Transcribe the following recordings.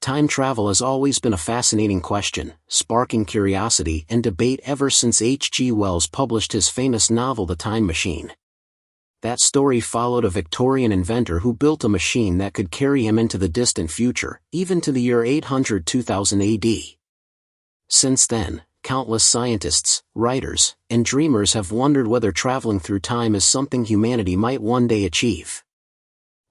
Time travel has always been a fascinating question, sparking curiosity and debate ever since H.G. Wells published his famous novel The Time Machine. That story followed a Victorian inventor who built a machine that could carry him into the distant future, even to the year 800 2000 AD. Since then, countless scientists, writers, and dreamers have wondered whether traveling through time is something humanity might one day achieve.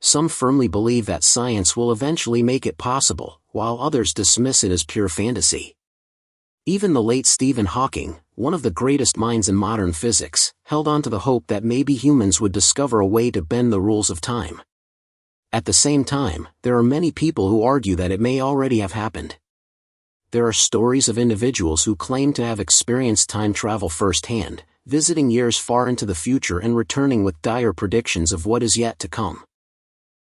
Some firmly believe that science will eventually make it possible, while others dismiss it as pure fantasy. Even the late Stephen Hawking, one of the greatest minds in modern physics, held on to the hope that maybe humans would discover a way to bend the rules of time. At the same time, there are many people who argue that it may already have happened. There are stories of individuals who claim to have experienced time travel firsthand, visiting years far into the future and returning with dire predictions of what is yet to come.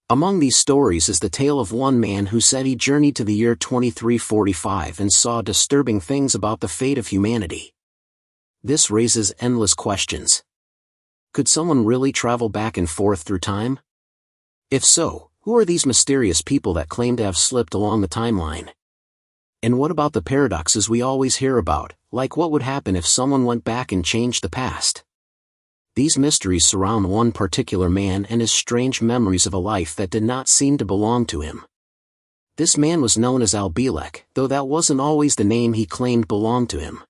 Among these stories is the tale of one man who said he journeyed to the year 2345 and saw disturbing things about the fate of humanity. This raises endless questions. Could someone really travel back and forth through time? If so, who are these mysterious people that claim to have slipped along the timeline? And what about the paradoxes we always hear about, like what would happen if someone went back and changed the past? These mysteries surround one particular man and his strange memories of a life that did not seem to belong to him. This man was known as Al Bielek, though that wasn't always the name he claimed belonged to him.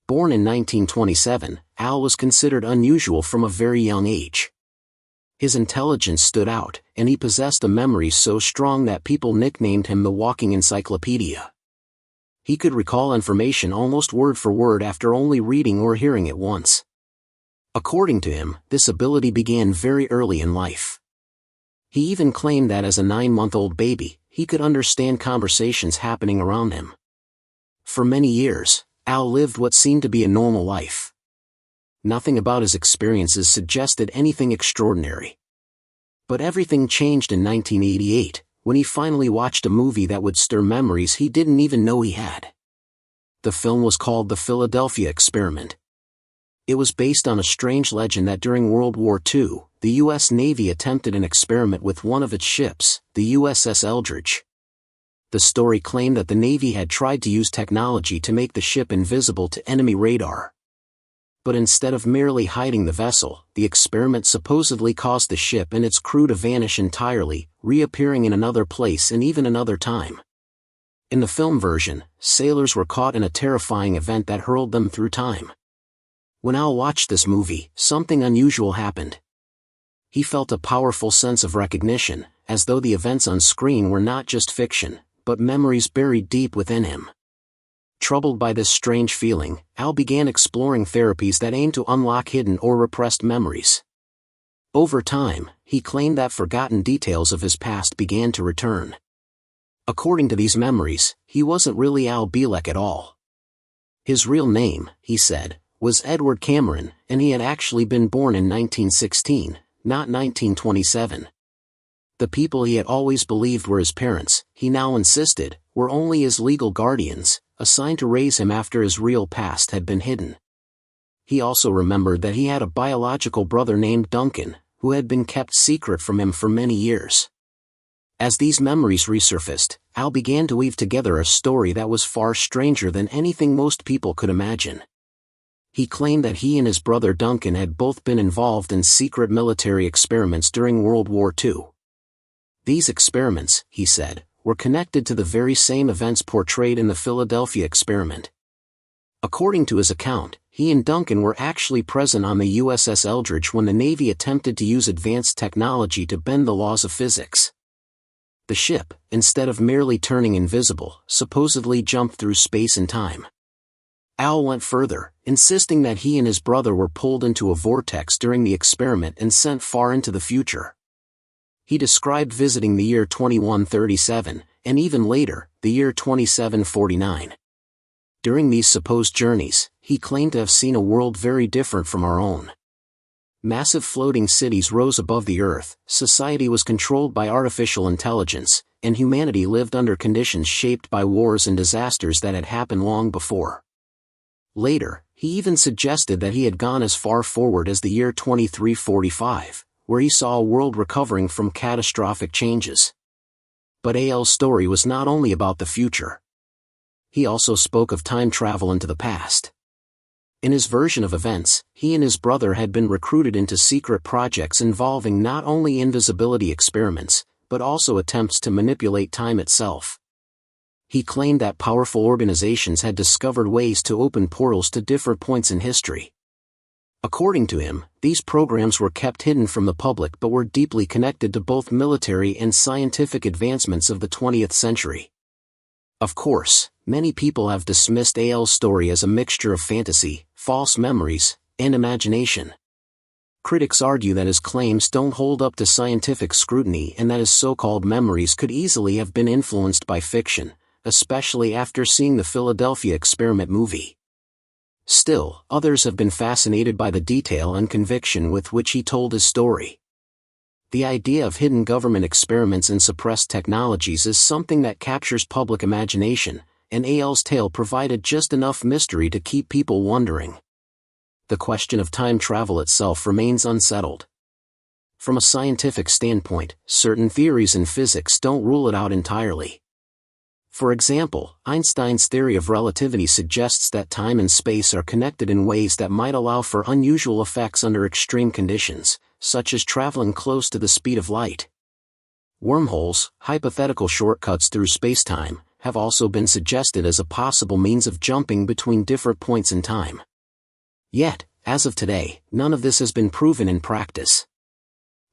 Born in 1927, Al was considered unusual from a very young age. His intelligence stood out, and he possessed a memory so strong that people nicknamed him the walking encyclopedia. He could recall information almost word for word after only reading or hearing it once. According to him, this ability began very early in life. He even claimed that as a 9-month-old baby, he could understand conversations happening around him. For many years, Al lived what seemed to be a normal life. Nothing about his experiences suggested anything extraordinary. But everything changed in 1988, when he finally watched a movie that would stir memories he didn't even know he had. The film was called The Philadelphia Experiment. It was based on a strange legend that during World War II, the U.S. Navy attempted an experiment with one of its ships, the USS Eldridge. The story claimed that the Navy had tried to use technology to make the ship invisible to enemy radar. But instead of merely hiding the vessel, the experiment supposedly caused the ship and its crew to vanish entirely, reappearing in another place and even another time. In the film version, sailors were caught in a terrifying event that hurled them through time. When Al watched this movie, something unusual happened. He felt a powerful sense of recognition, as though the events on screen were not just fiction, but memories buried deep within him. Troubled by this strange feeling, Al began exploring therapies that aimed to unlock hidden or repressed memories. Over time, he claimed that forgotten details of his past began to return. According to these memories, he wasn't really Al Bielek at all. His real name, he said, was Edward Cameron, and he had actually been born in 1916, not 1927. The people he had always believed were his parents, he now insisted, were only his legal guardians, assigned to raise him after his real past had been hidden. He also remembered that he had a biological brother named Duncan, who had been kept secret from him for many years. As these memories resurfaced, Al began to weave together a story that was far stranger than anything most people could imagine. He claimed that he and his brother Duncan had both been involved in secret military experiments during World War II. These experiments, he said, were connected to the very same events portrayed in the Philadelphia Experiment. According to his account, he and Duncan were actually present on the USS Eldridge when the Navy attempted to use advanced technology to bend the laws of physics. The ship, instead of merely turning invisible, supposedly jumped through space and time. Al went further, insisting that he and his brother were pulled into a vortex during the experiment and sent far into the future. He described visiting the year 2137, and even later, the year 2749. During these supposed journeys, he claimed to have seen a world very different from our own. Massive floating cities rose above the earth, society was controlled by artificial intelligence, and humanity lived under conditions shaped by wars and disasters that had happened long before. Later, he even suggested that he had gone as far forward as the year 2345, where he saw a world recovering from catastrophic changes. But Al's story was not only about the future. He also spoke of time travel into the past. In his version of events, he and his brother had been recruited into secret projects involving not only invisibility experiments, but also attempts to manipulate time itself. He claimed that powerful organizations had discovered ways to open portals to different points in history. According to him, these programs were kept hidden from the public but were deeply connected to both military and scientific advancements of the 20th century. Of course, many people have dismissed Al's story as a mixture of fantasy, false memories, and imagination. Critics argue that his claims don't hold up to scientific scrutiny and that his so-called memories could easily have been influenced by fiction, especially after seeing the Philadelphia Experiment movie. Still, others have been fascinated by the detail and conviction with which he told his story. The idea of hidden government experiments and suppressed technologies is something that captures public imagination, and Al's tale provided just enough mystery to keep people wondering. The question of time travel itself remains unsettled. From a scientific standpoint, certain theories in physics don't rule it out entirely. For example, Einstein's theory of relativity suggests that time and space are connected in ways that might allow for unusual effects under extreme conditions, such as traveling close to the speed of light. Wormholes, hypothetical shortcuts through spacetime, have also been suggested as a possible means of jumping between different points in time. Yet, as of today, none of this has been proven in practice.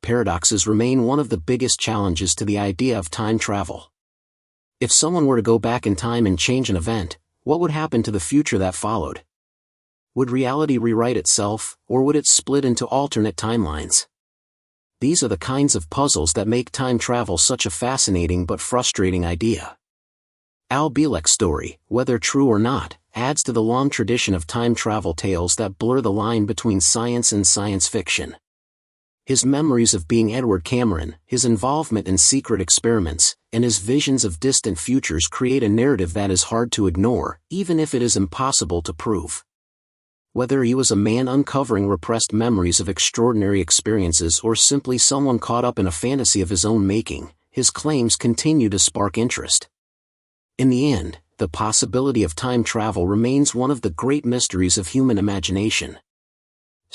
Paradoxes remain one of the biggest challenges to the idea of time travel. If someone were to go back in time and change an event, what would happen to the future that followed? Would reality rewrite itself, or would it split into alternate timelines? These are the kinds of puzzles that make time travel such a fascinating but frustrating idea. Al Bielek's story, whether true or not, adds to the long tradition of time travel tales that blur the line between science and science fiction. His memories of being Edward Cameron, his involvement in secret experiments, and his visions of distant futures create a narrative that is hard to ignore, even if it is impossible to prove. Whether he was a man uncovering repressed memories of extraordinary experiences or simply someone caught up in a fantasy of his own making, his claims continue to spark interest. In the end, the possibility of time travel remains one of the great mysteries of human imagination.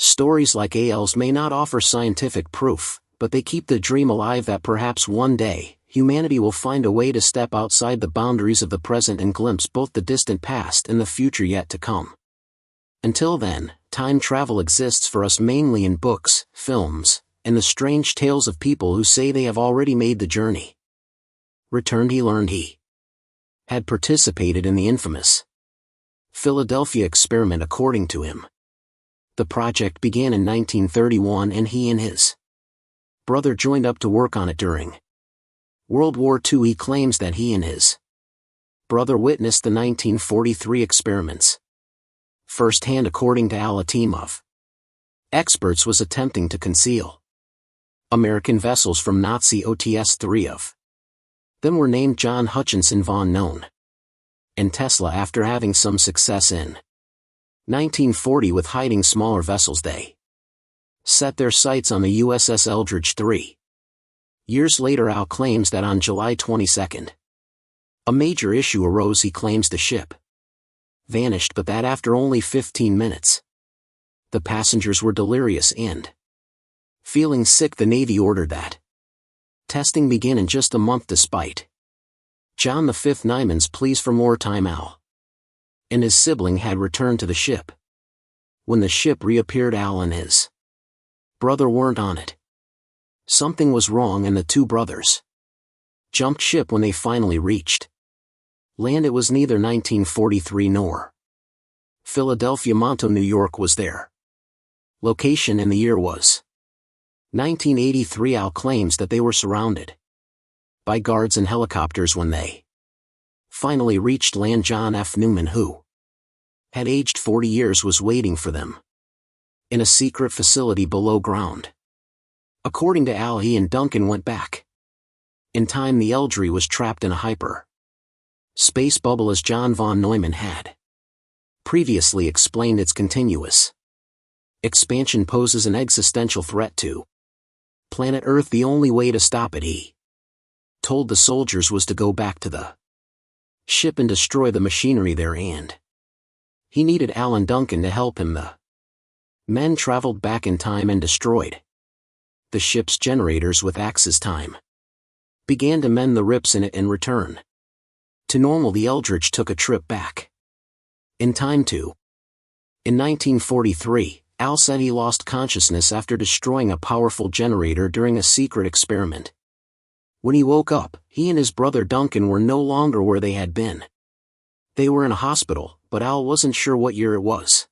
Stories like Al's may not offer scientific proof, but they keep the dream alive that perhaps one day, humanity will find a way to step outside the boundaries of the present and glimpse both the distant past and the future yet to come. Until then, time travel exists for us mainly in books, films, and the strange tales of people who say they have already made the journey. Returned he learned he had participated in the infamous Philadelphia experiment according to him. The project began in 1931 and he and his brother joined up to work on it during World War II. He claims that he and his brother witnessed the 1943 experiments firsthand. According to Al, a team of experts was attempting to conceal American vessels from Nazi OTS. 3 of them were named John Hutchinson von Known and Tesla. After having some success in 1940 with hiding smaller vessels, they set their sights on the USS Eldridge 3. Years later, Al claims that on July 22, a major issue arose. He claims the ship vanished, but that after only 15 minutes, the passengers were delirious and feeling sick. The Navy ordered that testing begin in just a month. Despite John V. Nyman's pleas for more time, Al and his sibling had returned to the ship. When the ship reappeared, Al and his brother weren't on it. Something was wrong and the two brothers jumped ship when they finally reached land. It was neither 1943 nor Philadelphia. Monto, New York was their location and the year was 1983. Al claims that they were surrounded by guards and helicopters when they finally reached land. John F. Newman, who had aged 40 years, was waiting for them in a secret facility below ground. According to Al, he and Duncan went back in time. The Eldridge was trapped in a hyper space bubble, as John von Neumann had previously explained. Its continuous expansion poses an existential threat to planet Earth. The only way to stop it, he told the soldiers was to go back to the ship and destroy the machinery there, and he needed Al and Duncan to help him. The men traveled back in time and destroyed the ship's generators with axes. Time began to mend the rips in it and return to normal. The Eldridge took a trip back in time too. In 1943, Al said he lost consciousness after destroying a powerful generator during a secret experiment. When he woke up, he and his brother Duncan were no longer where they had been. They were in a hospital, but Al wasn't sure what year it was.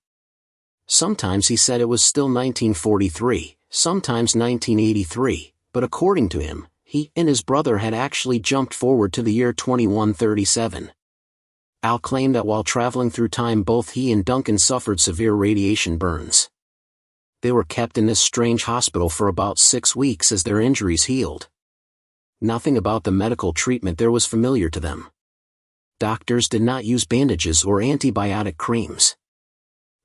Sometimes he said it was still 1943, sometimes 1983, but according to him, he and his brother had actually jumped forward to the year 2137. Al claimed that while traveling through time both he and Duncan suffered severe radiation burns. They were kept in this strange hospital for about 6 weeks as their injuries healed. Nothing about the medical treatment there was familiar to them. Doctors did not use bandages or antibiotic creams.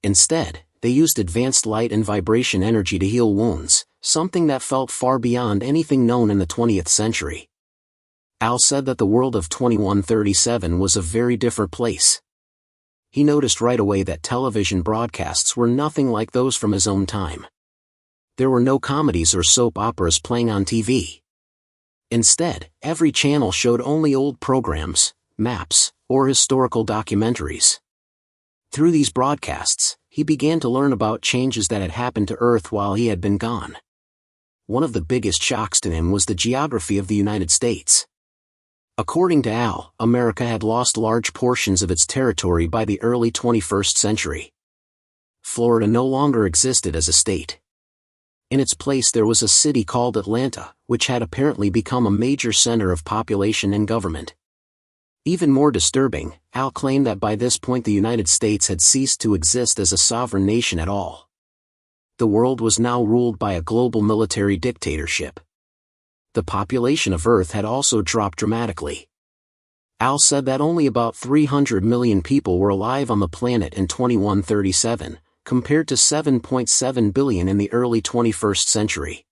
Instead, they used advanced light and vibration energy to heal wounds, something that felt far beyond anything known in the 20th century. Al said that the world of 2137 was a very different place. He noticed right away that television broadcasts were nothing like those from his own time. There were no comedies or soap operas playing on TV. Instead, every channel showed only old programs, maps, or historical documentaries. Through these broadcasts, he began to learn about changes that had happened to Earth while he had been gone. One of the biggest shocks to him was the geography of the United States. According to Al, America had lost large portions of its territory by the early 21st century. Florida no longer existed as a state. In its place there was a city called Atlanta, which had apparently become a major center of population and government. Even more disturbing, Al claimed that by this point the United States had ceased to exist as a sovereign nation at all. The world was now ruled by a global military dictatorship. The population of Earth had also dropped dramatically. Al said that only about 300 million people were alive on the planet in 2137, compared to 7.7 billion in the early 21st century.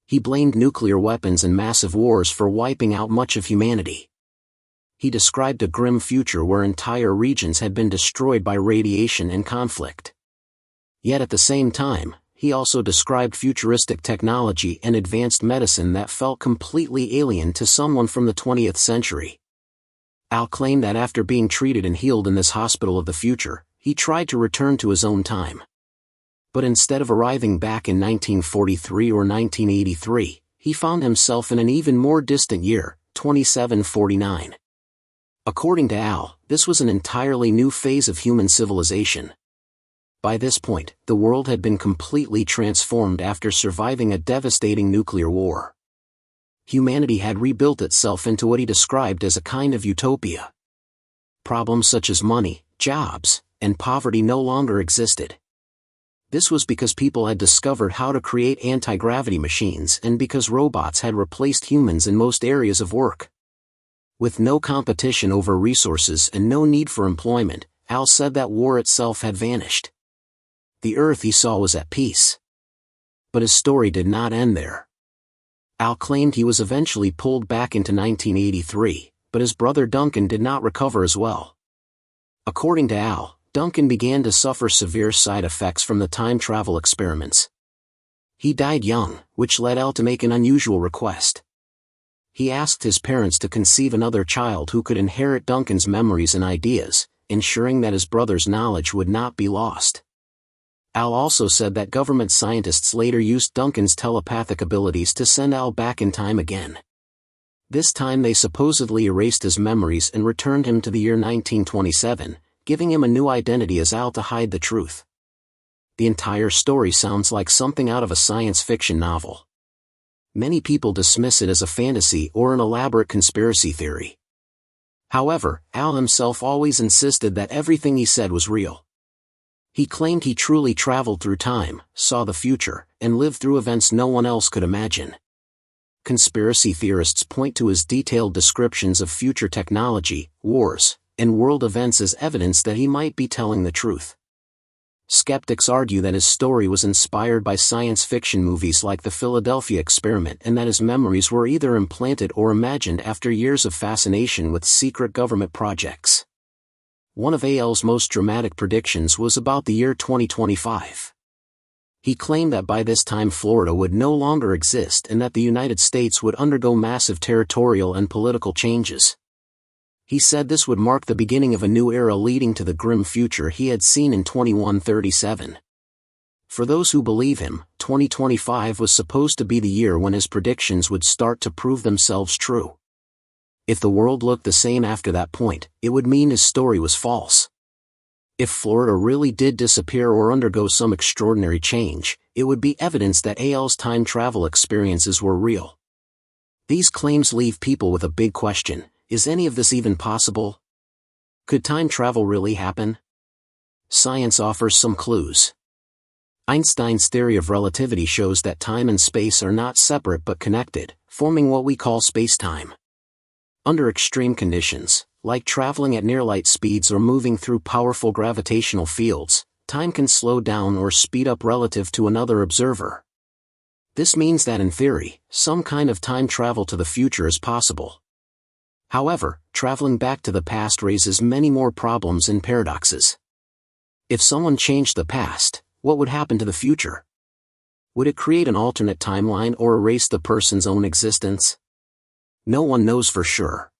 He blamed nuclear weapons and massive wars for wiping out much of humanity. He described a grim future where entire regions had been destroyed by radiation and conflict. Yet at the same time, he also described futuristic technology and advanced medicine that felt completely alien to someone from the 20th century. Al claimed that after being treated and healed in this hospital of the future, he tried to return to his own time. But instead of arriving back in 1943 or 1983, he found himself in an even more distant year, 2749. According to Al, this was an entirely new phase of human civilization. By this point, the world had been completely transformed after surviving a devastating nuclear war. Humanity had rebuilt itself into what he described as a kind of utopia. Problems such as money, jobs, and poverty no longer existed. This was because people had discovered how to create anti-gravity machines and because robots had replaced humans in most areas of work. With no competition over resources and no need for employment, Al said that war itself had vanished. The Earth he saw was at peace. But his story did not end there. Al claimed he was eventually pulled back into 1983, but his brother Duncan did not recover as well. According to Al, Duncan began to suffer severe side effects from the time travel experiments. He died young, which led Al to make an unusual request. He asked his parents to conceive another child who could inherit Duncan's memories and ideas, ensuring that his brother's knowledge would not be lost. Al also said that government scientists later used Duncan's telepathic abilities to send Al back in time again. This time they supposedly erased his memories and returned him to the year 1927, giving him a new identity as Al to hide the truth. The entire story sounds like something out of a science fiction novel. Many people dismiss it as a fantasy or an elaborate conspiracy theory. However, Al himself always insisted that everything he said was real. He claimed he truly traveled through time, saw the future, and lived through events no one else could imagine. Conspiracy theorists point to his detailed descriptions of future technology, wars, and world events as evidence that he might be telling the truth. Skeptics argue that his story was inspired by science fiction movies like The Philadelphia Experiment and that his memories were either implanted or imagined after years of fascination with secret government projects. One of AL's most dramatic predictions was about the year 2025. He claimed that by this time Florida would no longer exist and that the United States would undergo massive territorial and political changes. He said this would mark the beginning of a new era leading to the grim future he had seen in 2137. For those who believe him, 2025 was supposed to be the year when his predictions would start to prove themselves true. If the world looked the same after that point, it would mean his story was false. If Florida really did disappear or undergo some extraordinary change, it would be evidence that AL's time travel experiences were real. These claims leave people with a big question: is any of this even possible? Could time travel really happen? Science offers some clues. Einstein's theory of relativity shows that time and space are not separate but connected, forming what we call space-time. Under extreme conditions, like traveling at near-light speeds or moving through powerful gravitational fields, time can slow down or speed up relative to another observer. This means that in theory, some kind of time travel to the future is possible. However, traveling back to the past raises many more problems and paradoxes. If someone changed the past, what would happen to the future? Would it create an alternate timeline or erase the person's own existence? No one knows for sure.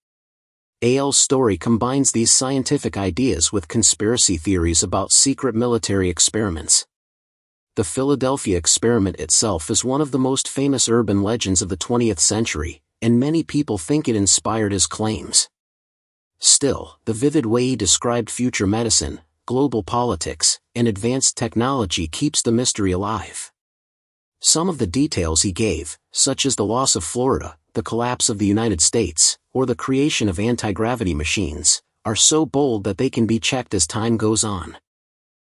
AL's story combines these scientific ideas with conspiracy theories about secret military experiments. The Philadelphia Experiment itself is one of the most famous urban legends of the 20th century, and many people think it inspired his claims. Still, the vivid way he described future medicine, global politics, and advanced technology keeps the mystery alive. Some of the details he gave, such as the loss of Florida, the collapse of the United States, or the creation of anti-gravity machines, are so bold that they can be checked as time goes on.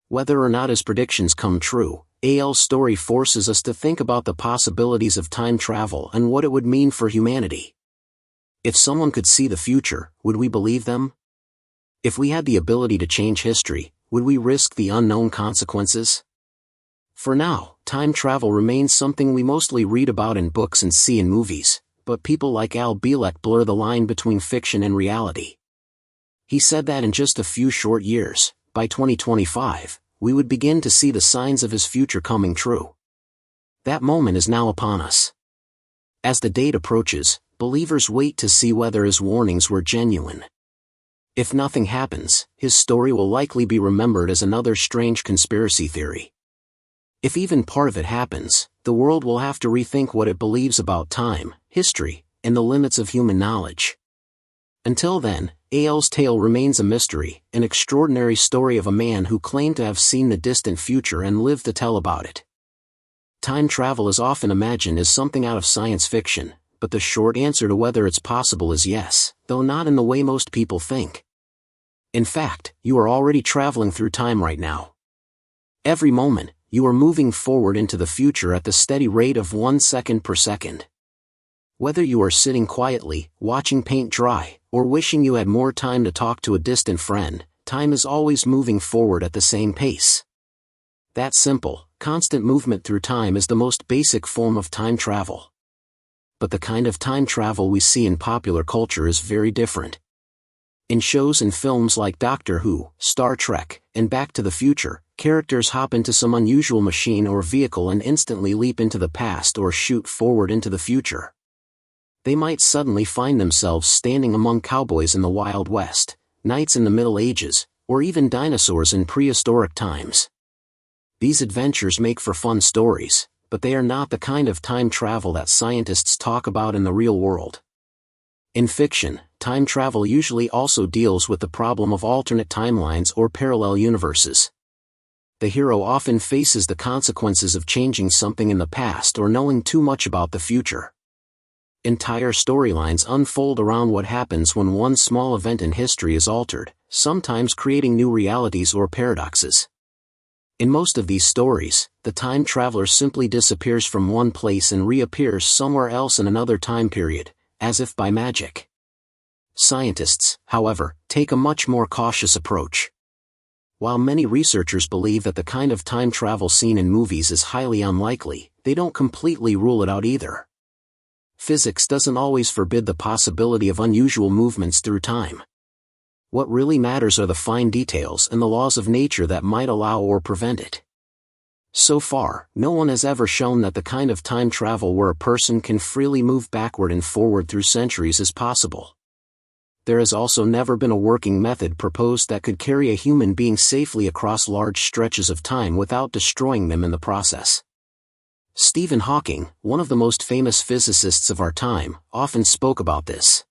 Whether or not his predictions come true, AL's story forces us to think about the possibilities of time travel and what it would mean for humanity. If someone could see the future, would we believe them? If we had the ability to change history, would we risk the unknown consequences? For now, time travel remains something we mostly read about in books and see in movies, but people like Al Bielek blur the line between fiction and reality. He said that in just a few short years, by 2025, we would begin to see the signs of his future coming true. That moment is now upon us. As the date approaches, believers wait to see whether his warnings were genuine. If nothing happens, his story will likely be remembered as another strange conspiracy theory. If even part of it happens, the world will have to rethink what it believes about time, history, and the limits of human knowledge. Until then, AL's tale remains a mystery, an extraordinary story of a man who claimed to have seen the distant future and lived to tell about it. Time travel is often imagined as something out of science fiction, but the short answer to whether it's possible is yes, though not in the way most people think. In fact, you are already traveling through time right now. Every moment, you are moving forward into the future at the steady rate of 1 second per second. Whether you are sitting quietly, watching paint dry, or wishing you had more time to talk to a distant friend, time is always moving forward at the same pace. That simple, constant movement through time is the most basic form of time travel. But the kind of time travel we see in popular culture is very different. In shows and films like Doctor Who, Star Trek, and Back to the Future, characters hop into some unusual machine or vehicle and instantly leap into the past or shoot forward into the future. They might suddenly find themselves standing among cowboys in the Wild West, knights in the Middle Ages, or even dinosaurs in prehistoric times. These adventures make for fun stories, but they are not the kind of time travel that scientists talk about in the real world. In fiction, time travel usually also deals with the problem of alternate timelines or parallel universes. The hero often faces the consequences of changing something in the past or knowing too much about the future. Entire storylines unfold around what happens when one small event in history is altered, sometimes creating new realities or paradoxes. In most of these stories, the time traveler simply disappears from one place and reappears somewhere else in another time period, as if by magic. Scientists, however, take a much more cautious approach. While many researchers believe that the kind of time travel seen in movies is highly unlikely, they don't completely rule it out either. Physics doesn't always forbid the possibility of unusual movements through time. What really matters are the fine details and the laws of nature that might allow or prevent it. So far, no one has ever shown that the kind of time travel where a person can freely move backward and forward through centuries is possible. There has also never been a working method proposed that could carry a human being safely across large stretches of time without destroying them in the process. Stephen Hawking, one of the most famous physicists of our time, often spoke about this.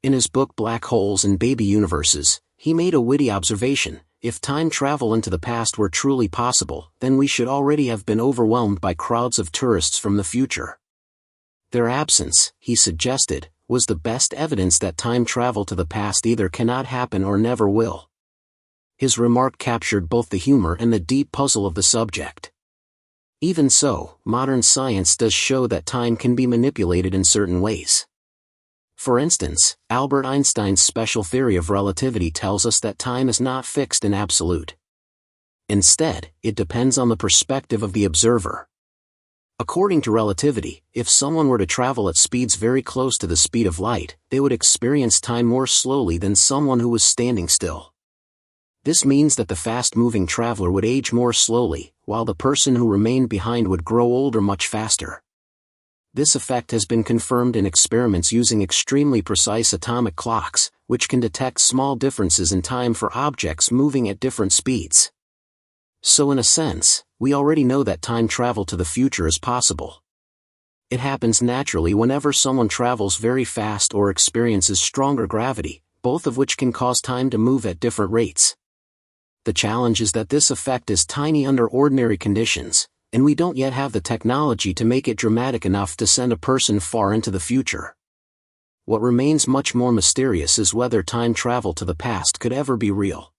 In his book Black Holes and Baby Universes, he made a witty observation: if time travel into the past were truly possible, then we should already have been overwhelmed by crowds of tourists from the future. Their absence, he suggested, was the best evidence that time travel to the past either cannot happen or never will. His remark captured both the humor and the deep puzzle of the subject. Even so, modern science does show that time can be manipulated in certain ways. For instance, Albert Einstein's special theory of relativity tells us that time is not fixed and absolute. Instead, it depends on the perspective of the observer. According to relativity, if someone were to travel at speeds very close to the speed of light, they would experience time more slowly than someone who was standing still. This means that the fast-moving traveler would age more slowly, while the person who remained behind would grow older much faster. This effect has been confirmed in experiments using extremely precise atomic clocks, which can detect small differences in time for objects moving at different speeds. So in a sense, we already know that time travel to the future is possible. It happens naturally whenever someone travels very fast or experiences stronger gravity, both of which can cause time to move at different rates. The challenge is that this effect is tiny under ordinary conditions, and we don't yet have the technology to make it dramatic enough to send a person far into the future. What remains much more mysterious is whether time travel to the past could ever be real.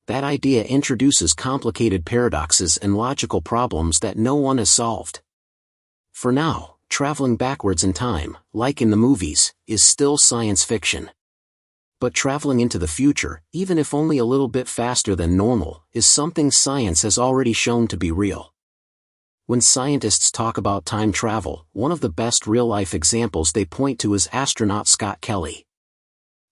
That idea introduces complicated paradoxes and logical problems that no one has solved. For now, traveling backwards in time, like in the movies, is still science fiction. But traveling into the future, even if only a little bit faster than normal, is something science has already shown to be real. When scientists talk about time travel, one of the best real-life examples they point to is astronaut Scott Kelly.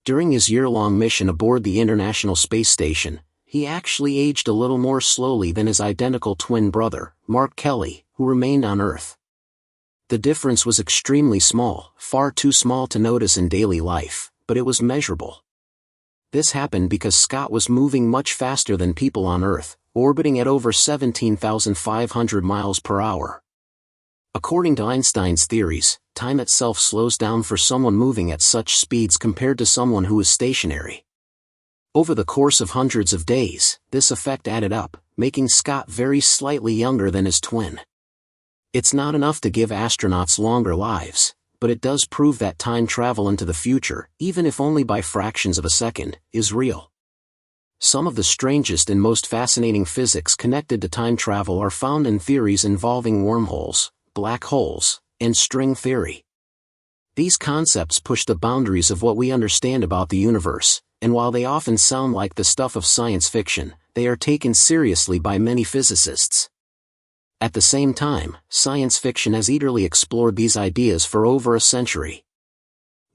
During his year-long mission aboard the International Space Station, he actually aged a little more slowly than his identical twin brother, Mark Kelly, who remained on Earth. The difference was extremely small, far too small to notice in daily life, but it was measurable. This happened because Scott was moving much faster than people on Earth, orbiting at over 17,500 miles per hour. According to Einstein's theories, time itself slows down for someone moving at such speeds compared to someone who is stationary. Over the course of hundreds of days, this effect added up, making Scott very slightly younger than his twin. It's not enough to give astronauts longer lives, but it does prove that time travel into the future, even if only by fractions of a second, is real. Some of the strangest and most fascinating physics connected to time travel are found in theories involving wormholes, black holes, and string theory. These concepts push the boundaries of what we understand about the universe, and while they often sound like the stuff of science fiction, they are taken seriously by many physicists. At the same time, science fiction has eagerly explored these ideas for over a century.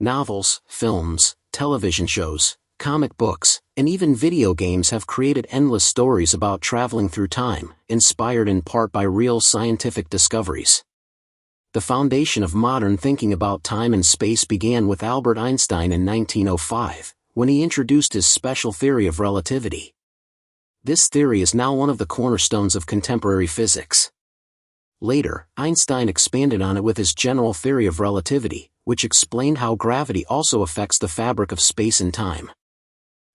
Novels, films, television shows, comic books, and even video games have created endless stories about traveling through time, inspired in part by real scientific discoveries. The foundation of modern thinking about time and space began with Albert Einstein in 1905, when he introduced his special theory of relativity. This theory is now one of the cornerstones of contemporary physics. Later, Einstein expanded on it with his general theory of relativity, which explained how gravity also affects the fabric of space and time.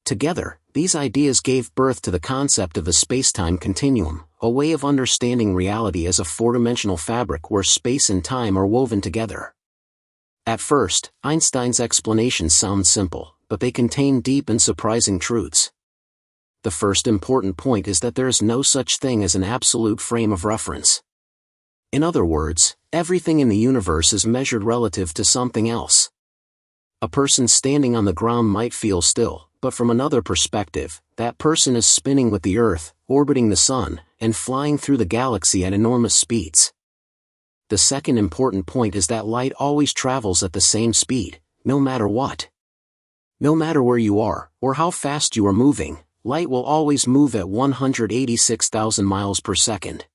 Together, these ideas gave birth to the concept of the space-time continuum, a way of understanding reality as a four-dimensional fabric where space and time are woven together. At first, Einstein's explanations sound simple, but they contain deep and surprising truths. The first important point is that there is no such thing as an absolute frame of reference. In other words, everything in the universe is measured relative to something else. A person standing on the ground might feel still, But from another perspective, that person is spinning with the Earth, orbiting the Sun, and flying through the galaxy at enormous speeds. The second important point is that light always travels at the same speed, no matter what. No matter where you are, or how fast you are moving, light will always move at 186,000 miles per second.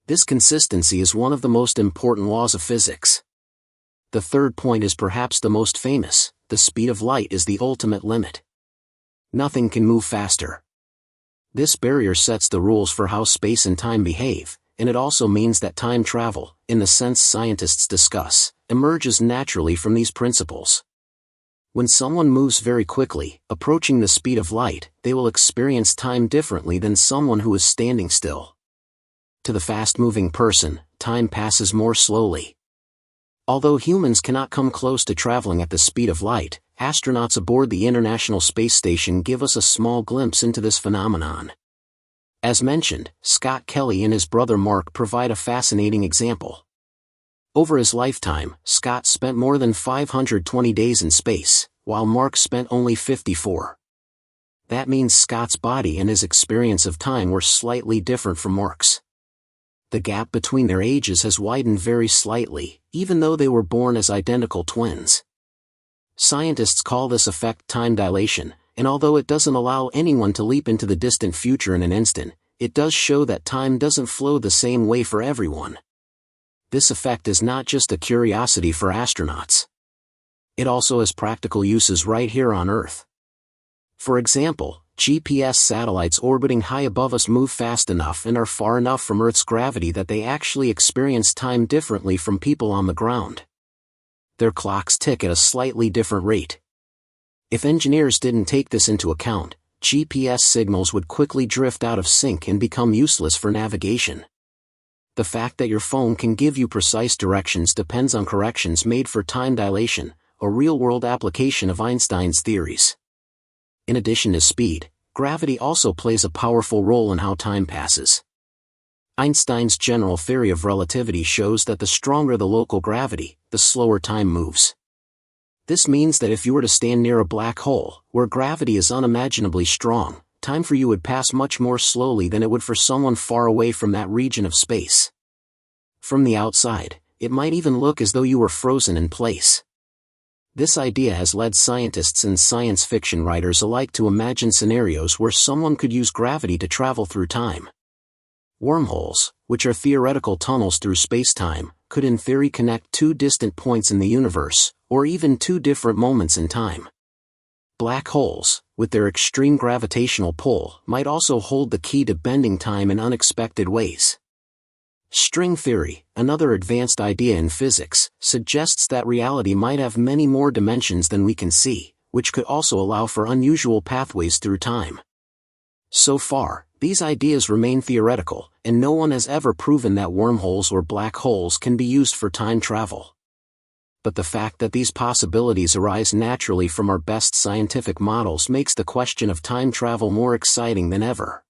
This consistency is one of the most important laws of physics. The third point is perhaps the most famous: the speed of light is the ultimate limit. Nothing can move faster. This barrier sets the rules for how space and time behave, and it also means that time travel, in the sense scientists discuss, emerges naturally from these principles. When someone moves very quickly, approaching the speed of light, they will experience time differently than someone who is standing still. To the fast-moving person, time passes more slowly. Although humans cannot come close to traveling at the speed of light, astronauts aboard the International Space Station give us a small glimpse into this phenomenon. As mentioned, Scott Kelly and his brother Mark provide a fascinating example. Over his lifetime, Scott spent more than 520 days in space, while Mark spent only 54. That means Scott's body and his experience of time were slightly different from Mark's. The gap between their ages has widened very slightly, even though they were born as identical twins. Scientists call this effect time dilation, and although it doesn't allow anyone to leap into the distant future in an instant, it does show that time doesn't flow the same way for everyone. This effect is not just a curiosity for astronauts. It also has practical uses right here on Earth. For example, GPS satellites orbiting high above us move fast enough and are far enough from Earth's gravity that they actually experience time differently from people on the ground. Their clocks tick at a slightly different rate. If engineers didn't take this into account, GPS signals would quickly drift out of sync and become useless for navigation. The fact that your phone can give you precise directions depends on corrections made for time dilation, a real-world application of Einstein's theories. In addition to speed, gravity also plays a powerful role in how time passes. Einstein's general theory of relativity shows that the stronger the local gravity, the slower time moves. This means that if you were to stand near a black hole, where gravity is unimaginably strong, time for you would pass much more slowly than it would for someone far away from that region of space. From the outside, it might even look as though you were frozen in place. This idea has led scientists and science fiction writers alike to imagine scenarios where someone could use gravity to travel through time. Wormholes, which are theoretical tunnels through space-time, could in theory connect two distant points in the universe, or even two different moments in time. Black holes, with their extreme gravitational pull, might also hold the key to bending time in unexpected ways. String theory, another advanced idea in physics, suggests that reality might have many more dimensions than we can see, which could also allow for unusual pathways through time. So far, these ideas remain theoretical, and no one has ever proven that wormholes or black holes can be used for time travel. But the fact that these possibilities arise naturally from our best scientific models makes the question of time travel more exciting than ever.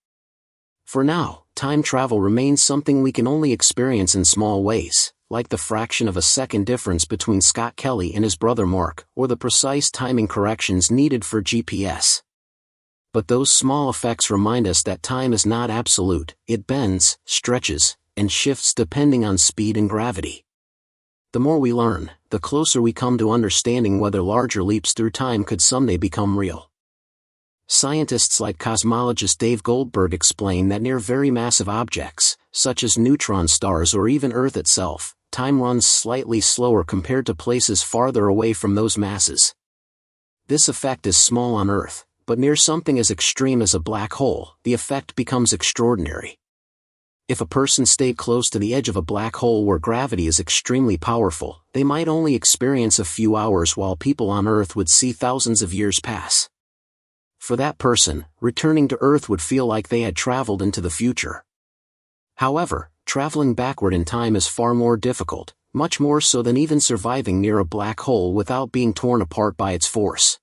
For now, time travel remains something we can only experience in small ways, like the fraction of a second difference between Scott Kelly and his brother Mark, or the precise timing corrections needed for GPS. But those small effects remind us that time is not absolute, it bends, stretches, and shifts depending on speed and gravity. The more we learn, the closer we come to understanding whether larger leaps through time could someday become real. Scientists like cosmologist Dave Goldberg explain that near very massive objects, such as neutron stars or even Earth itself, time runs slightly slower compared to places farther away from those masses. This effect is small on Earth, but near something as extreme as a black hole, the effect becomes extraordinary. If a person stayed close to the edge of a black hole where gravity is extremely powerful, they might only experience a few hours while people on Earth would see thousands of years pass. For that person, returning to Earth would feel like they had traveled into the future. However, traveling backward in time is far more difficult, much more so than even surviving near a black hole without being torn apart by its force.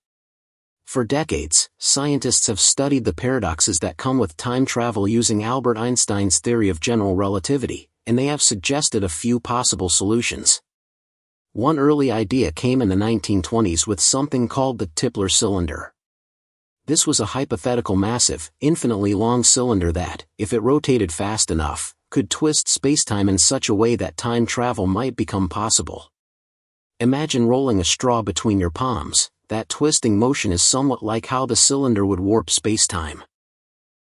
For decades, scientists have studied the paradoxes that come with time travel using Albert Einstein's theory of general relativity, and they have suggested a few possible solutions. One early idea came in the 1920s with something called the Tipler cylinder. This was a hypothetical massive, infinitely long cylinder that, if it rotated fast enough, could twist spacetime in such a way that time travel might become possible. Imagine rolling a straw between your palms. That twisting motion is somewhat like how the cylinder would warp spacetime.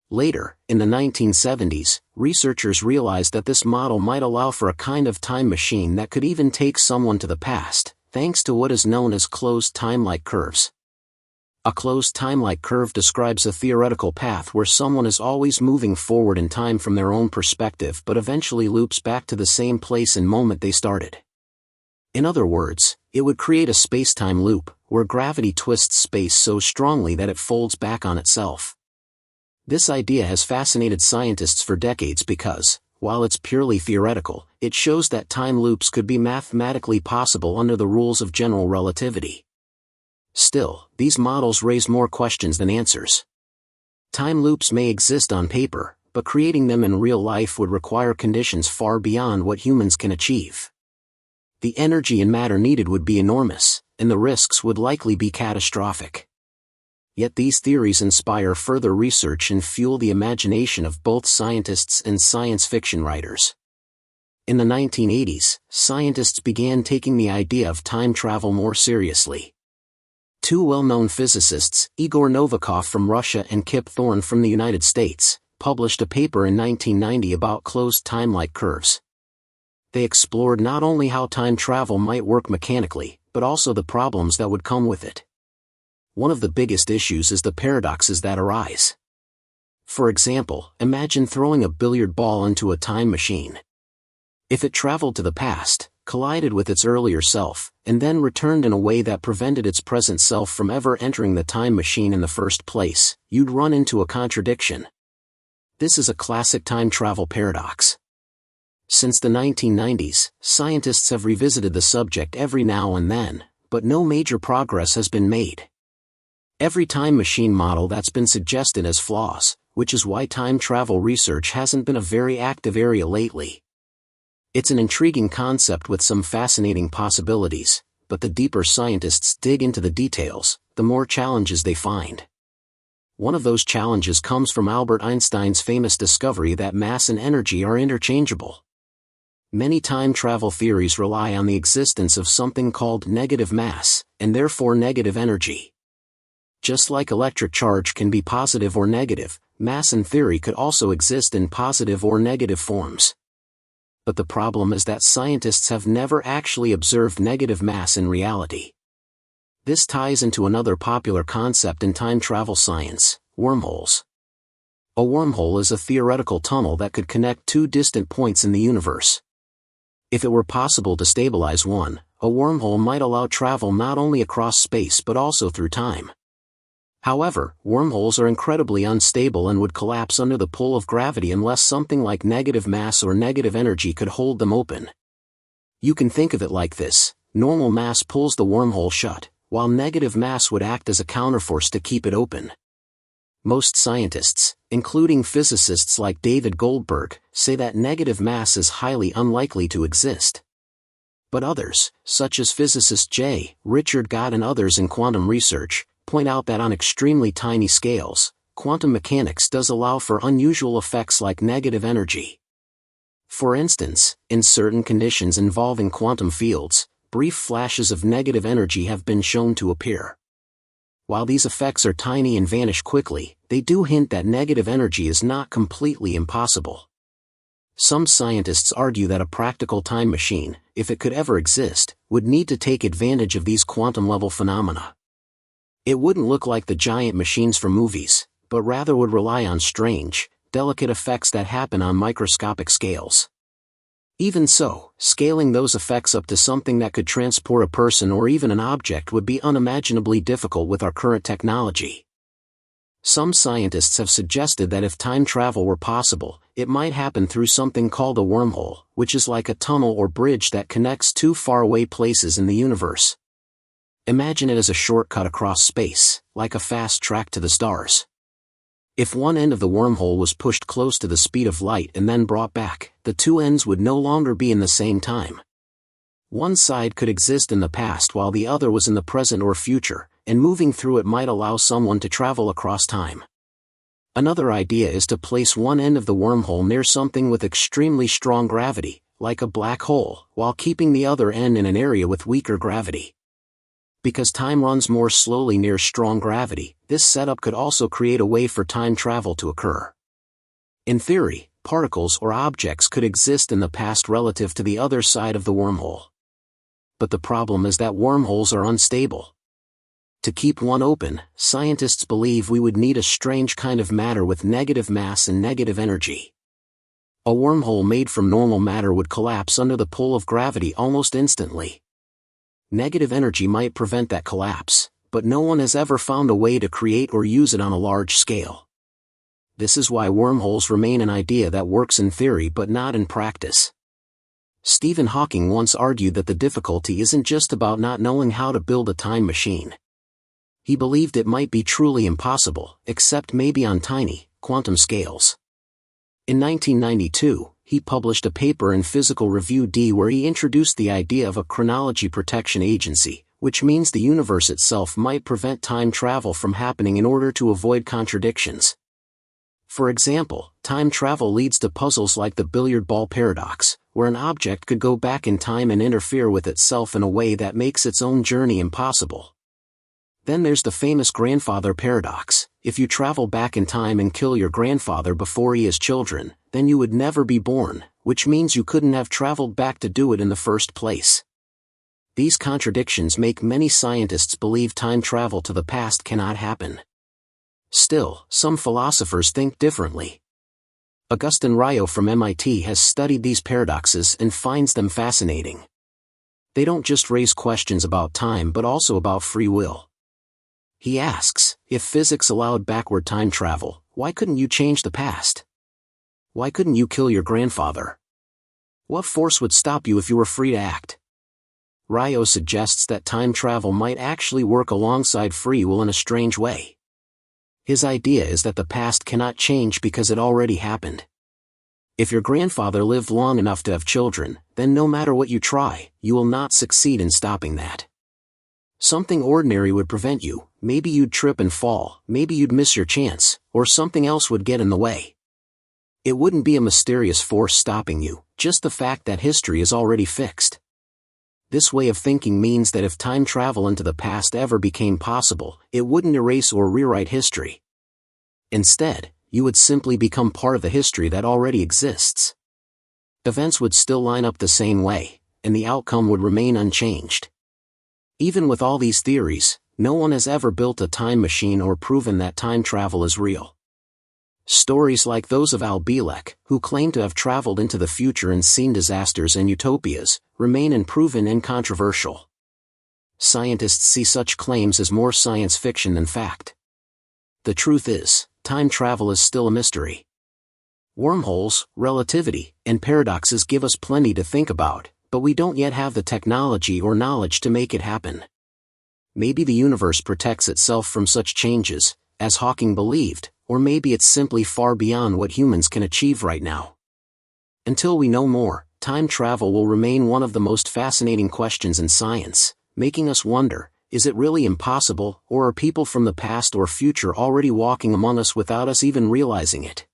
Later, in the 1970s, researchers realized that this model might allow for a kind of time machine that could even take someone to the past, thanks to what is known as closed time-like curves. A closed time-like curve describes a theoretical path where someone is always moving forward in time from their own perspective but eventually loops back to the same place and moment they started. In other words, it would create a space-time loop, where gravity twists space so strongly that it folds back on itself. This idea has fascinated scientists for decades because, while it's purely theoretical, it shows that time loops could be mathematically possible under the rules of general relativity. Still, these models raise more questions than answers. Time loops may exist on paper, but creating them in real life would require conditions far beyond what humans can achieve. The energy and matter needed would be enormous, and the risks would likely be catastrophic. Yet these theories inspire further research and fuel the imagination of both scientists and science fiction writers. In the 1980s, scientists began taking the idea of time travel more seriously. Two well-known physicists, Igor Novikov from Russia and Kip Thorne from the United States, published a paper in 1990 about closed time-like curves. They explored not only how time travel might work mechanically, but also the problems that would come with it. One of the biggest issues is the paradoxes that arise. For example, imagine throwing a billiard ball into a time machine. If it traveled to the past, collided with its earlier self, and then returned in a way that prevented its present self from ever entering the time machine in the first place, you'd run into a contradiction. This is a classic time travel paradox. Since the 1990s, scientists have revisited the subject every now and then, but no major progress has been made. Every time machine model that's been suggested has flaws, which is why time travel research hasn't been a very active area lately. It's an intriguing concept with some fascinating possibilities, but the deeper scientists dig into the details, the more challenges they find. One of those challenges comes from Albert Einstein's famous discovery that mass and energy are interchangeable. Many time travel theories rely on the existence of something called negative mass, and therefore negative energy. Just like electric charge can be positive or negative, mass in theory could also exist in positive or negative forms. But the problem is that scientists have never actually observed negative mass in reality. This ties into another popular concept in time travel science, wormholes. A wormhole is a theoretical tunnel that could connect two distant points in the universe. If it were possible to stabilize one, a wormhole might allow travel not only across space but also through time. However, wormholes are incredibly unstable and would collapse under the pull of gravity unless something like negative mass or negative energy could hold them open. You can think of it like this: normal mass pulls the wormhole shut, while negative mass would act as a counterforce to keep it open. Most scientists, including physicists like David Goldberg, say that negative mass is highly unlikely to exist. But others, such as physicist J. Richard Gott and others in quantum research, point out that on extremely tiny scales, quantum mechanics does allow for unusual effects like negative energy. For instance, in certain conditions involving quantum fields, brief flashes of negative energy have been shown to appear. While these effects are tiny and vanish quickly, they do hint that negative energy is not completely impossible. Some scientists argue that a practical time machine, if it could ever exist, would need to take advantage of these quantum-level phenomena. It wouldn't look like the giant machines from movies, but rather would rely on strange, delicate effects that happen on microscopic scales. Even so, scaling those effects up to something that could transport a person or even an object would be unimaginably difficult with our current technology. Some scientists have suggested that if time travel were possible, it might happen through something called a wormhole, which is like a tunnel or bridge that connects two faraway places in the universe. Imagine it as a shortcut across space, like a fast track to the stars. If one end of the wormhole was pushed close to the speed of light and then brought back, the two ends would no longer be in the same time. One side could exist in the past while the other was in the present or future, and moving through it might allow someone to travel across time. Another idea is to place one end of the wormhole near something with extremely strong gravity, like a black hole, while keeping the other end in an area with weaker gravity. Because time runs more slowly near strong gravity, this setup could also create a way for time travel to occur. In theory, particles or objects could exist in the past relative to the other side of the wormhole. But the problem is that wormholes are unstable. To keep one open, scientists believe we would need a strange kind of matter with negative mass and negative energy. A wormhole made from normal matter would collapse under the pull of gravity almost instantly. Negative energy might prevent that collapse, but no one has ever found a way to create or use it on a large scale. This is why wormholes remain an idea that works in theory but not in practice. Stephen Hawking once argued that the difficulty isn't just about not knowing how to build a time machine. He believed it might be truly impossible, except maybe on tiny, quantum scales. In 1992, he published a paper in Physical Review D where he introduced the idea of a chronology protection agency, which means the universe itself might prevent time travel from happening in order to avoid contradictions. For example, time travel leads to puzzles like the billiard ball paradox, where an object could go back in time and interfere with itself in a way that makes its own journey impossible. Then there's the famous grandfather paradox. If you travel back in time and kill your grandfather before he has children, then you would never be born, which means you couldn't have traveled back to do it in the first place. These contradictions make many scientists believe time travel to the past cannot happen. Still, some philosophers think differently. Agustin Ryo from MIT has studied these paradoxes and finds them fascinating. They don't just raise questions about time but also about free will. He asks, if physics allowed backward time travel, why couldn't you change the past? Why couldn't you kill your grandfather? What force would stop you if you were free to act? Ryo suggests that time travel might actually work alongside free will in a strange way. His idea is that the past cannot change because it already happened. If your grandfather lived long enough to have children, then no matter what you try, you will not succeed in stopping that. Something ordinary would prevent you. Maybe you'd trip and fall, maybe you'd miss your chance, or something else would get in the way. It wouldn't be a mysterious force stopping you, just the fact that history is already fixed. This way of thinking means that if time travel into the past ever became possible, it wouldn't erase or rewrite history. Instead, you would simply become part of the history that already exists. Events would still line up the same way, and the outcome would remain unchanged. Even with all these theories, no one has ever built a time machine or proven that time travel is real. Stories like those of Al Bielek, who claim to have traveled into the future and seen disasters and utopias, remain unproven and controversial. Scientists see such claims as more science fiction than fact. The truth is, time travel is still a mystery. Wormholes, relativity, and paradoxes give us plenty to think about, but we don't yet have the technology or knowledge to make it happen. Maybe the universe protects itself from such changes, as Hawking believed, or maybe it's simply far beyond what humans can achieve right now. Until we know more, time travel will remain one of the most fascinating questions in science, making us wonder, is it really impossible, or are people from the past or future already walking among us without us even realizing it?